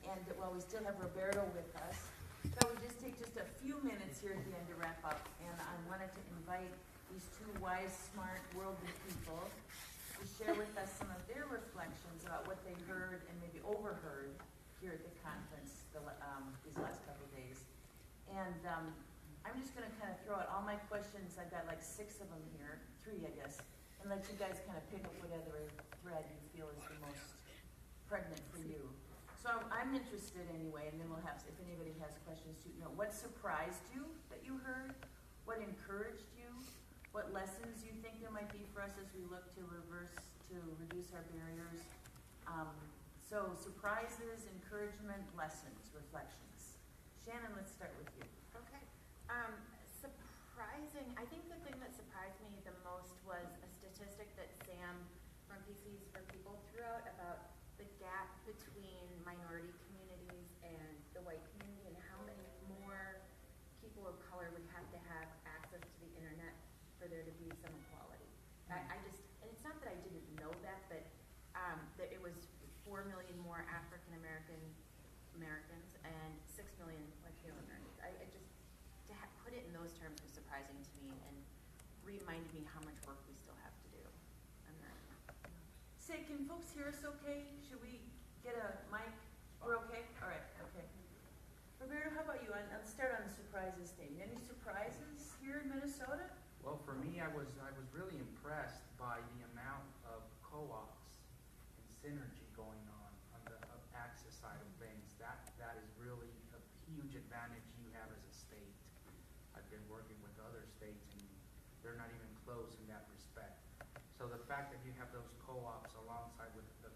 And while we still have Roberto with us, so we just take just a few minutes here at the end to wrap up. And I wanted to invite these two wise, smart, worldly people to share with us some of their reflections about what they heard and maybe overheard here at the conference these last couple of days. And I'm just going to kind of throw out all my questions. I've got like 6 of them here, 3 I guess, and let you guys kind of pick up whatever thread you feel is the most pregnant for you. So I'm interested anyway, and then we'll have, if anybody has questions too, what surprised you that you heard? What encouraged you? What lessons you think there might be for us as we look to reduce our barriers? So surprises, encouragement, lessons, reflections. Shannon, let's start with you. Okay. Surprising, I think the thing that surprised me the most was a statistic that Sam from PCs for People threw out about the gap between minority communities and the white community, and how many more people of color would have to have access to the internet for there to be some equality. I just, and it's not that I didn't know that, but that it was 4 million more African Americans and 6 million Latino Americans. I just, put it in those terms was surprising to me and reminded me how much work we still have to do. Say, can folks hear us okay? Should we get a mic? We're okay? All right, okay. Roberto, how about you? Let's start on the surprises thing. Any surprises here in Minnesota? Well, for me, I was really impressed by the amount of co-ops and synergy going on the access side of things. That is really a huge advantage you have as a state. I've been working with other states, and they're not even close in that respect. So the fact that you have those co-ops alongside with the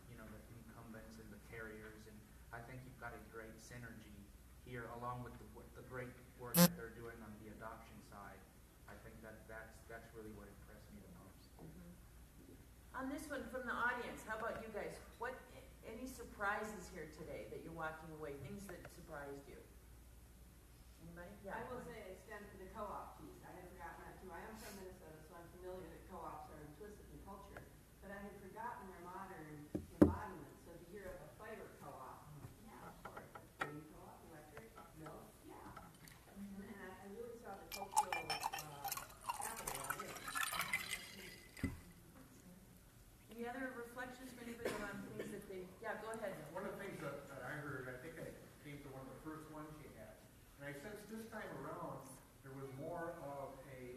incumbents and the carriers, and I think you've got a great synergy here, along with the great work that they're doing on the adoption side. I think that's really what impressed me the most. On this one from the audience, how about you guys? Any surprises here today that you're walking away? Things that surprised you? Anybody? Yeah. I will say, extend to the co-op piece. I had forgotten that too. I am from Minnesota, so I'm familiar that co-ops are implicit in culture, but I had forgotten their modern embodiment. So to hear of a fiber co-op, yeah, of course. Green co-op, electric, milk, yeah. And I really saw the cultural capital of it. Any other reflections for anybody on things that they? Yeah, go ahead. One of the things that I heard, I think I came to one of the first ones you had, and I sensed this time around there was more of a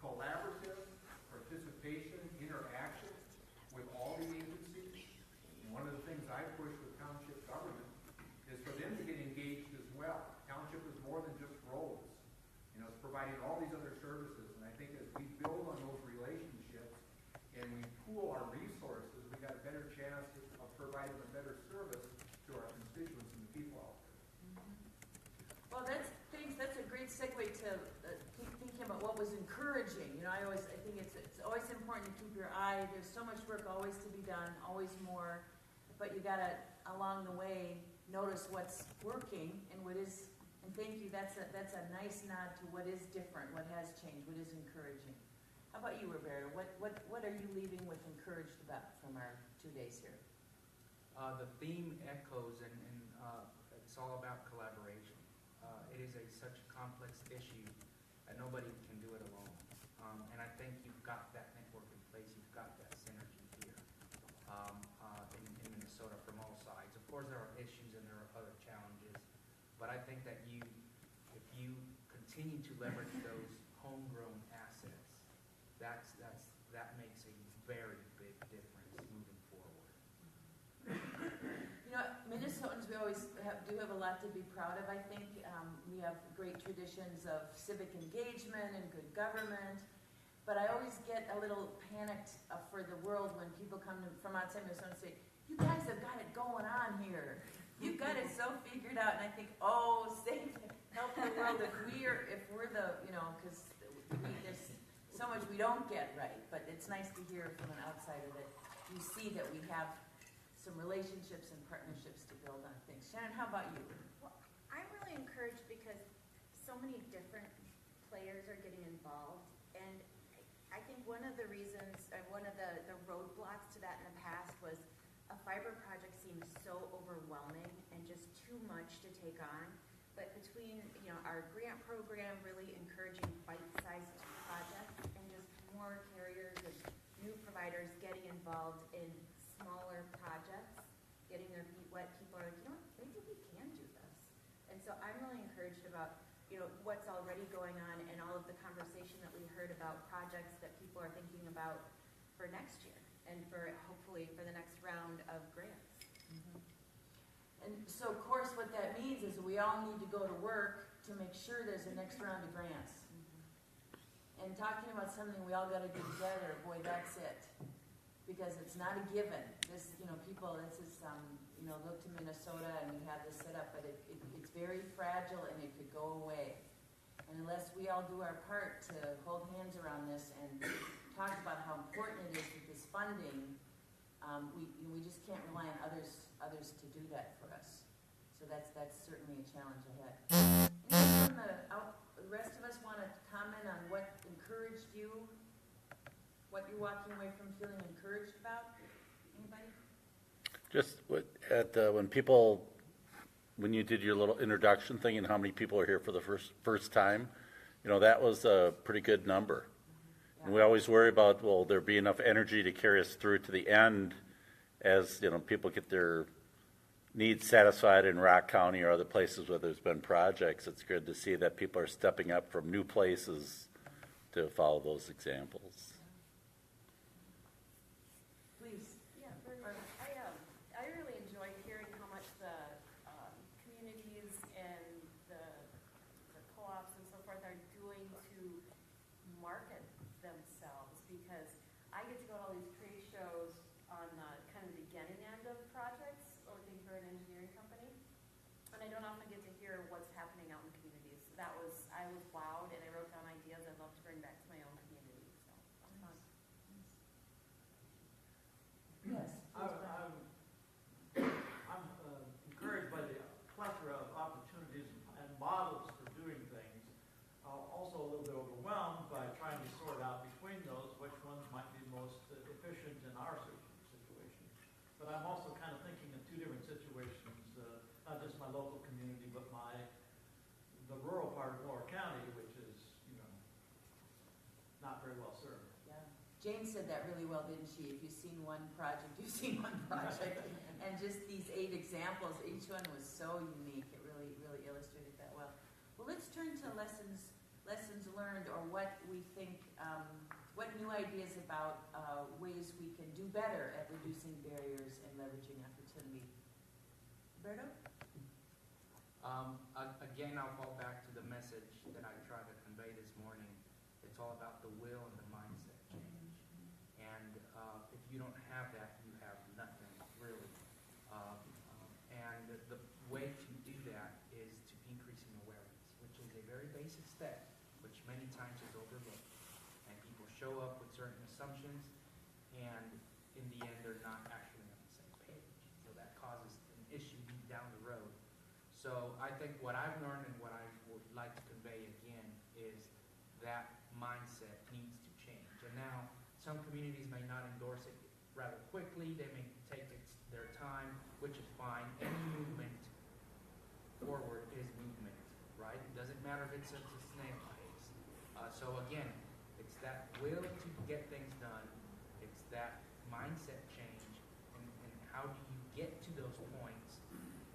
collaborative participation, interaction with all the agencies. And one of the things I push with township government is for them to get engaged as well. Township is more than just roads. It's providing all these other services, and I think as we build on those relationships and we pool our resources, we got a better chance of providing a better service to our constituents and the people out there. Well, that's a great segue to keep thinking about what was encouraging. I think it's always important to keep your eye. There's so much work always to be done, always more, but you gotta along the way notice what's working and what is. And thank you. That's a nice nod to what is different, what has changed, what is encouraging. How about you, Roberto? What are you leaving with encouraged about from our 2 days here? The theme echoes, and it's all about collaboration. It is such a complex issue that nobody can do it alone. And I think you've got that network in place. You've got that synergy here in Minnesota from all sides. Of course, there are issues and there are other challenges, but I think that if you continue to leverage those homegrown assets, that makes a very big difference moving forward. Minnesotans, we always do have a lot to be proud of, I think. We have great traditions of civic engagement and good government, but I always get a little panicked for the world when people come from outside Minnesota and say, you guys have got it going on here. You've got it so figured out. And I think, help the world if we're the, because there's so much we don't get right, but it's nice to hear from an outsider that you see that we have some relationships and partnerships to build on things. Shannon, how about you? Well, I'm really encouraged because so many different players are getting involved, and I think one of the reasons, one of the roadblocks to that in the past was a fiber project seems so overwhelming and just too much to take on. But between, our grant program really encouraging bite-sized projects and just more carriers and new providers getting involved in smaller projects, getting their feet wet, people are like, maybe we can do this. And so I'm really encouraged about, what's already going on and all of the conversation that we heard about projects that people are thinking about for next year and for hopefully for the next round of grants. And so of course what that means is we all need to go to work to make sure there's a next round of grants. And talking about something we all gotta do together, boy, that's it. Because it's not a given. This, people, this is, look to Minnesota and we have this set up, but it's very fragile and it could go away. And unless we all do our part to hold hands around this and talk about how important it is with this funding, we just can't rely on others to do that for us. So that's certainly a challenge ahead. Anyone from the rest of us want to comment on what encouraged you? What you're walking away from feeling encouraged about? Anybody? Just when you did your little introduction thing and how many people are here for the first time, that was a pretty good number. Yeah. And we always worry about, will there be enough energy to carry us through to the end as, people get their needs satisfied in Rock County or other places where there's been projects. It's good to see that people are stepping up from new places to follow those examples. Please. Yeah, I really enjoy hearing how much the communities and the co-ops and so forth are doing to market themselves, because I get to go to all these trade shows on kind of the beginning end of projects, working for an engineering company, and I don't often get to hear what's happening out in communities. I was wowed, and I wrote down ideas I'd love to bring back to my own community. So that's fun. Yes. I'm encouraged by the plethora of opportunities and models for doing things. Also a little bit overwhelmed by trying to sort out between those which ones might be most efficient in our situation. But I'm also kind of thinking of two different situations, not just my local community, but the rural part of Lower County, which is, not very well served. Yeah. Jane said that really well, didn't she? If you've seen one project, you've seen one project. And just these 8 examples, each one was so unique. It really, really illustrated that well. Well, let's turn to lessons learned, or what we think, what new ideas about ways we can do better at reducing barriers and leveraging opportunity. Roberto? Again, I'll fall back to the message that I tried to convey this morning. It's all about the will and the mindset change. And if you don't have that, you have nothing, really. And the way to do that is to increasing awareness, which is a very basic step, which many times is overlooked. And people show up with certain assumptions, and in the end, they're not actually on the same page. So that causes an issue down the road. So I think what I've learned and what I would like to convey again is that mindset needs to change. And now, some communities may not endorse it rather quickly. They may take their time, which is fine. Any movement forward is movement, right? It doesn't matter if it's a snail pace. So again, it's that will to get things done. It's that mindset change. And how do you get to those points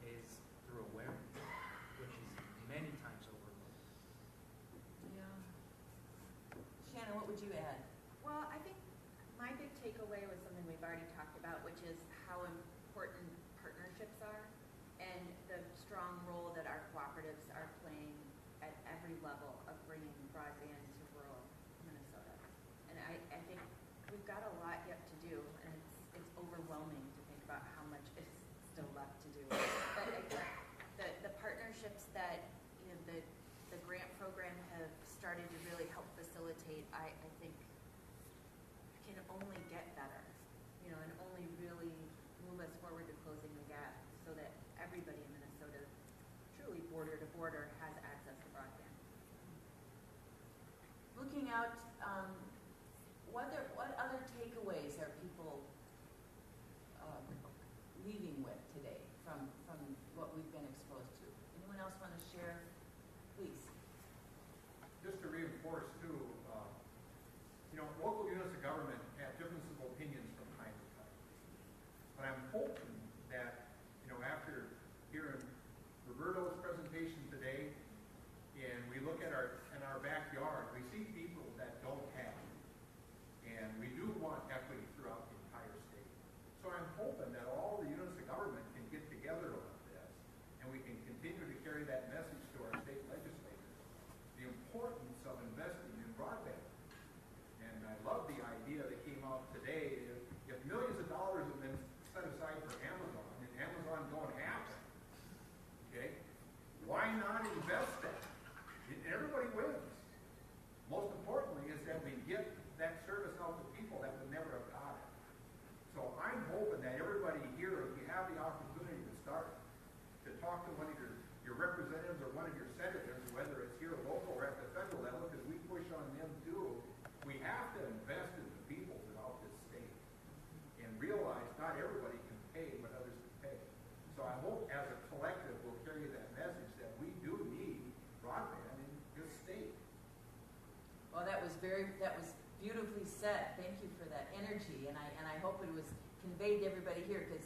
is through awareness, which is many times overlooked. Yeah. Shannon, what would you add? Well, I think my big takeaway was something we've already talked about, which is how important partnerships are and the strong role that our cooperatives are playing at every level of bringing broadband to rural Minnesota. And I think we've got a lot yet to do, and it's overwhelming to think about how much is still left to do. But I think the partnerships that the grant program have started to really help facilitate, I think can only get better, and only really move us forward to closing the gap so that everybody in Minnesota, truly border to border, has access to broadband. Looking out, what other takeaways are people what we've been exposed to. Anyone else want to share? Please. Just to reinforce too, local units of government have differences of opinions from time to time. But I'm hoping that, after hearing Roberto's presentation today, and we look at in our backyard, we see people that don't have. And we do want equity throughout the entire state. So I'm hoping that all the units of government can get together on this, and we can continue to carry that message to our state legislators. The importance of investing in broadband. And I love the idea that came out today. If millions of dollars have been set aside for Amazon, and Amazon don't happen, okay, why not invest that? Everybody wins. Most importantly is that we get that service out to people that would never have got it. So I'm hoping that everybody here, if you have the opportunity to start, to talk to one of your representatives or one of your senators, whether it's here local or at the federal level, because we push on them too, we have to invest in the people throughout this state and realize not everybody can pay what others can pay. So I hope as a collective we'll carry that message that we do need broadband in this state. Well, that was beautifully said. Thank you for that energy, and I hope it was conveyed to everybody here, because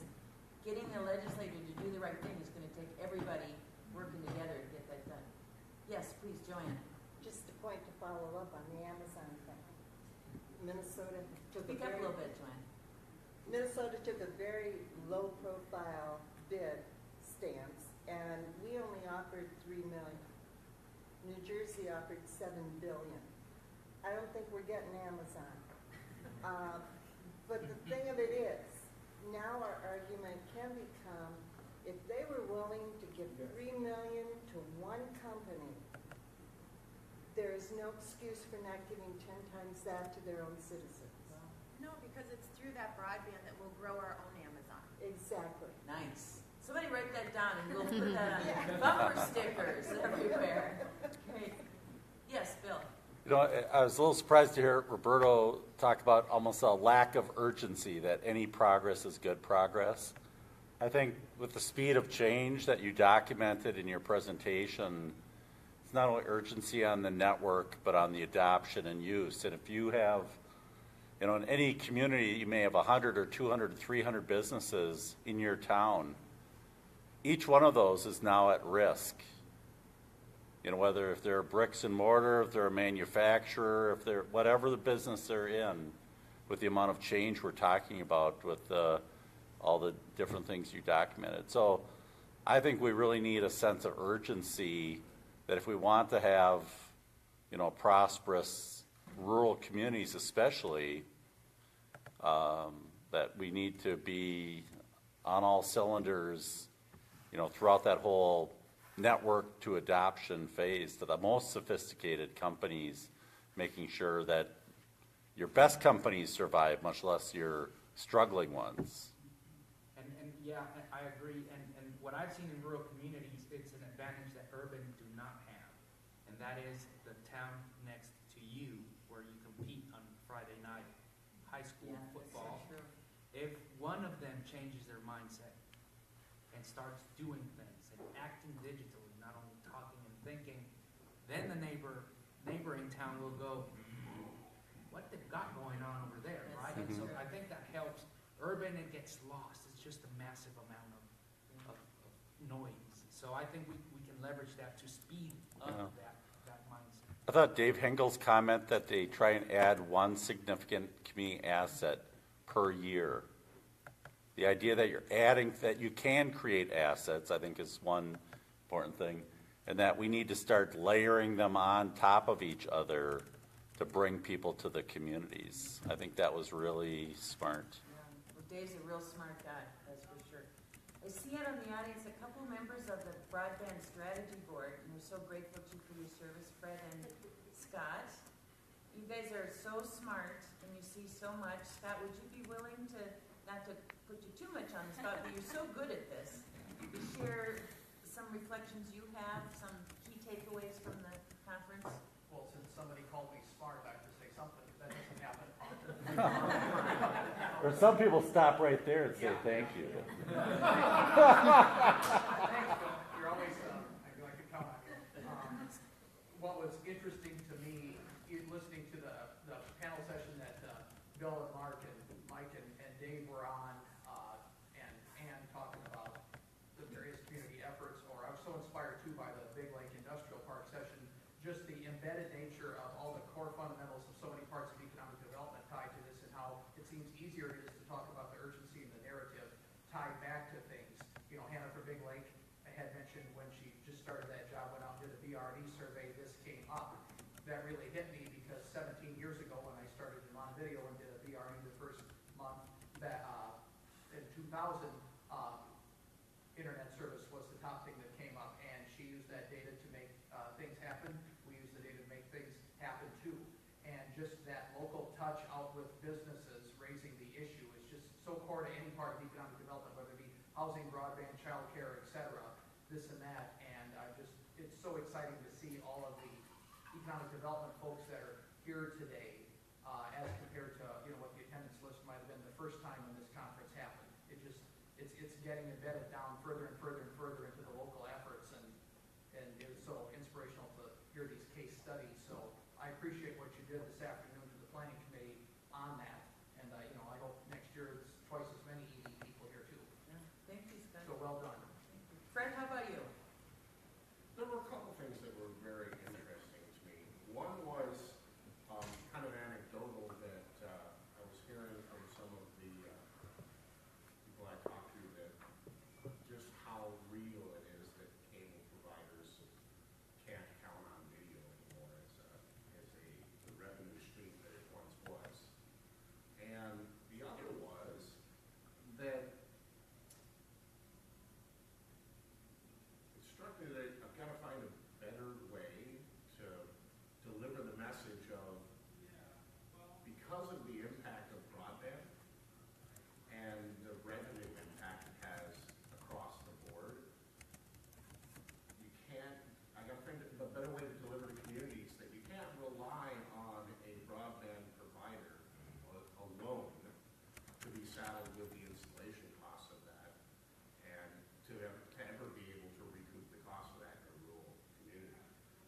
getting the legislature to do the right thing is going to take everybody working together to get that done. Yes, please, Joanne. Just a point to follow up on the Amazon thing. Minnesota took Speak up a little bit, Joanne. Minnesota took a very low-profile bid stance, and we only offered $3 million. New Jersey offered $7 billion. I don't think we're getting Amazon. But the thing of it is, now our argument can become, if they were willing to give $3 million to one company, there is no excuse for not giving 10 times that to their own citizens. No, because it's through that broadband that we'll grow our own Amazon. Exactly. Nice. Somebody write that down, and we'll put that on bumper stickers everywhere. Great. Yes, Bill. I was a little surprised to hear Roberto talk about almost a lack of urgency, that any progress is good progress. I think with the speed of change that you documented in your presentation, it's not only urgency on the network, but on the adoption and use. And if you have, in any community, you may have 100 or 200, 300 businesses in your town. Each one of those is now at risk. Whether if they're bricks and mortar, if they're a manufacturer, if they're whatever the business they're in, with the amount of change we're talking about with all the different things you documented. So I think we really need a sense of urgency that if we want to have, prosperous rural communities especially, that we need to be on all cylinders, throughout that whole network to adoption phase, to the most sophisticated companies, making sure that your best companies survive, much less your struggling ones. And yeah, I agree. And what I've seen in rural communities, it's an advantage that urban do not have. And that is the town next to you, where you compete on Friday night, high school football. That's so true. If one of them changes their mindset and starts doing things and acting digitally, not only talking and thinking, then the neighboring town will go, what they've got going on over there, Yes. right? And so I think that helps. Urban, it gets lost. It's just a massive amount of noise. So I think we can leverage that to speed up that mindset. I thought Dave Hengel's comment that they try and add one significant community asset per year. The idea that you're adding, that you can create assets, I think is one important thing, and that we need to start layering them on top of each other to bring people to the communities. I think that was really smart. Yeah. Well, Dave's a real smart guy, that's for sure. I see out in the audience a couple members of the Broadband Strategy Board, and we're so grateful to you for your service, Fred and Scott. You guys are so smart, and you see so much. Scott, would you be willing to, not to put you too much on the spot, but you're so good at this, to share some reflections you have, some key takeaways from the conference? Well, since somebody called me smart, I have to say something. That doesn't happen often. Or some people stop right there and say thank you. Thank interesting to me, listening to the panel session that Bill and Mark and Mike and Dave were on, and Ann talking about the various community efforts, or I was so inspired too by the Big Lake Industrial Park session, just the embedded nature of all the core fundamentals of so many parts of economic development tied to this, and how it seems easier it is to talk about the urgency and the narrative tied back to things. You know, Hannah from Big Lake had mentioned when she just started that job, went out and did a BRD survey, this came up. That really hit me because 17 years ago when I started in Montevideo and did a BRD the first month, that in 2000, internet service was the top thing that came up, and she used that data to make things happen. We use the data to make things happen too. And just that local touch out with businesses raising the issue is just so core to any part of economic development, whether it be housing, broadband, childcare, et cetera, this and that. And it's so exciting to see all of the economic development folks that are here today, as compared to, you know, what the attendance list might have been the first time when this conference happened. It's getting embedded down further and further and further into the local efforts, and it was so inspirational to hear these case studies. So I appreciate what you did this afternoon to the planning committee on that, and you know, I hope next year it's twice as many ED people here too. Yeah, thank you, Scott. So well done. Thank you. Fred, how about you? There were a couple things that were very interesting to me. One was kind of anecdotal that I was hearing from some of the people I talked to, that just how real it is that cable providers can't count on video anymore as a revenue stream that it once was. And the other was that it struck me that I've got to find a better way to deliver the message of, because of the impact of broadband and the revenue impact it has across the board, I got to find a better way to deliver to communities that you can't rely on a broadband provider alone to be saddled with the installation costs of that, and to ever be able to recoup the cost of that in a rural community.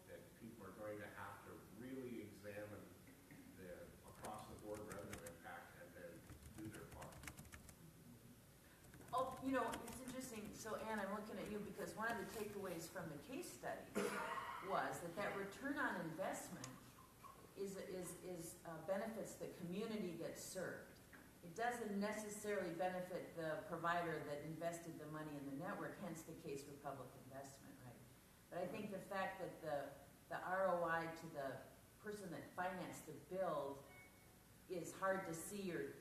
That people are going to have to really examine the across-the-board revenue impact and then do their part. Oh, you know, it's interesting. So, Ann, I'm looking at you because one of the takeaways from the case study was that return on investment benefits the community that's served. It doesn't necessarily benefit the provider that invested the money in the network, hence the case for public investment, right? But I think the fact that the ROI to the person that financed the build is hard to see or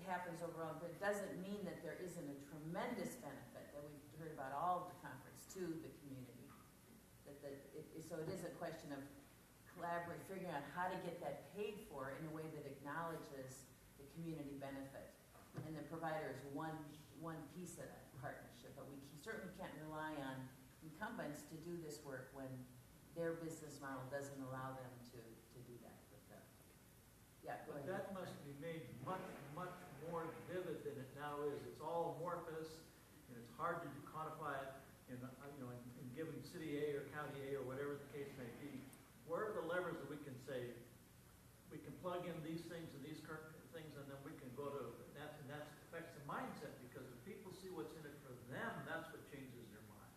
happens overall, but it doesn't mean that there isn't a tremendous benefit that we've heard about all of the conference to the community. So it is a question of collaborating, figuring out how to get that paid for in a way that acknowledges the community benefit. And the provider is one piece of that partnership, but we certainly can't rely on incumbents to do this work when their business model doesn't allow them to do that. Yeah, go But ahead. that must be made much, much more vivid than it now is. It's all amorphous, and it's hard to quantify it in given city A or county A or whatever the case may be. Where are the levers that we can say, we can plug in these things and these current things, and then we can go to that, and that affects the mindset, because if people see what's in it for them, that's what changes their mind.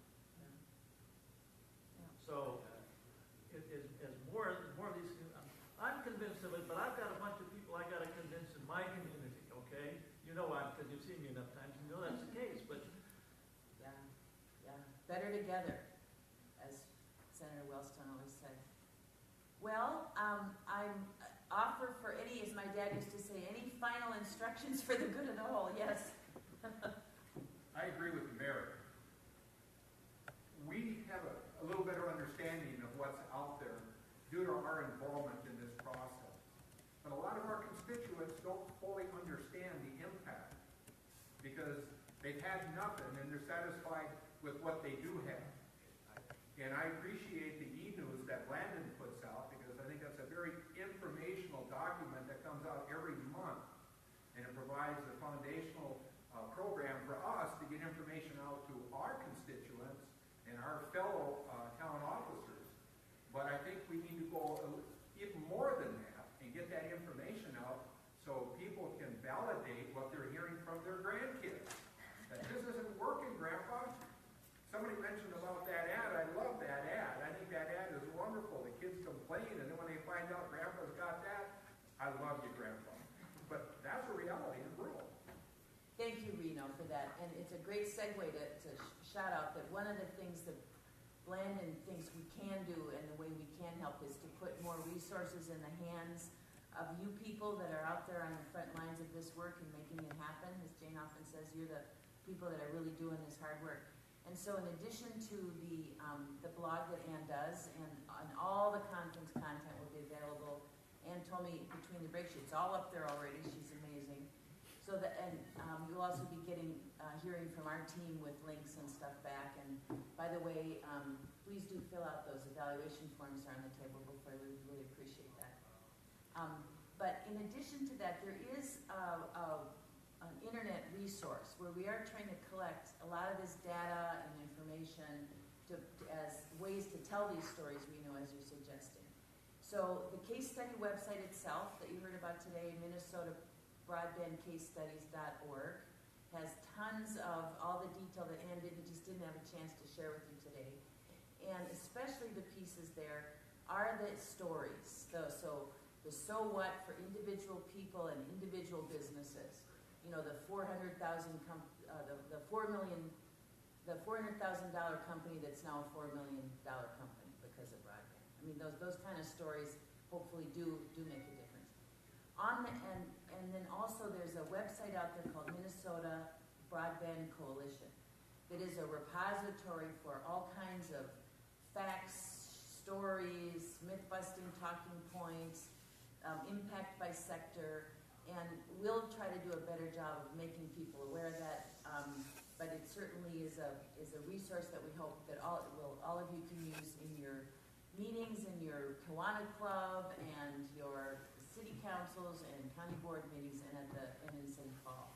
Yeah. So, as more of these, I'm convinced of it, but I've got a bunch of people I got to convince in my community. Okay, you know why? Because you've seen me enough times. You know that's the case. But Yeah, better together, as Senator Wellstone always said. Well, I'm offer for any, as my dad used to say, any final instructions for the good of the whole. Yes. I agree with the mayor. We have a little better understanding of what's out there due to our involvement in this process. But a lot of our constituents don't fully understand the impact because they've had nothing and they're satisfied with what they do have. And I appreciate the e-news that Landon puts out because I think that's a very informational document that comes out every month. And it provides a foundational program for us to get information out to our constituents and our fellow town officers. But I think we need to go that, and it's a great segue to shout out that one of the things that Blandon thinks we can do and the way we can help is to put more resources in the hands of you people that are out there on the front lines of this work and making it happen. As Jane often says, you're the people that are really doing this hard work. And so in addition to the blog that Ann does, and all the conference content will be available, Ann told me between the breaks, it's all up there already, she's amazing. So that, and you'll also be getting, hearing from our team with links and stuff back. And by the way, please do fill out those evaluation forms that are on the table before. We would really appreciate that. But in addition to that, there is an internet resource where we are trying to collect a lot of this data and information as ways to tell these stories we know, as you're suggesting. So the case study website itself that you heard about today, Minnesota broadbandcasestudies.org, has tons of all the detail that Ann just didn't have a chance to share with you today. And especially the pieces there are the stories. The so what for individual people and individual businesses. You know, the $400,000 company that's now a $4 million company because of broadband. I mean, those kind of stories hopefully do make a difference. And then also there's a website out there called Minnesota Broadband Coalition that is a repository for all kinds of facts, stories, myth-busting talking points, impact by sector, and we'll try to do a better job of making people aware of that. But it certainly is a resource that we hope that all of you can use in your meetings, in your Kiwanis Club, and your city councils and county board meetings, and in City Hall.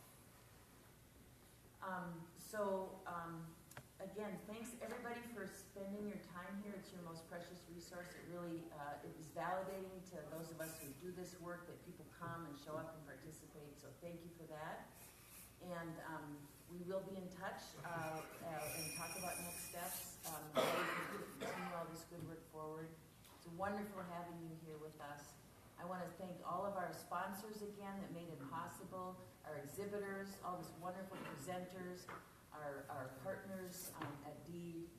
Again, thanks everybody for spending your time here. It's your most precious resource. It really it is validating to those of us who do this work that people come and show up and participate. So thank you for that. And we will be in touch and talk about next steps. How we can continue all this good work forward. It's wonderful having you here with us. I want to thank all of our sponsors again that made it possible, our exhibitors, all these wonderful presenters, our partners at DEED,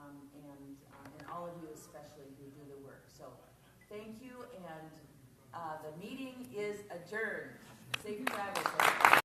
and all of you especially who do the work. So thank you, and the meeting is adjourned. Safe travels.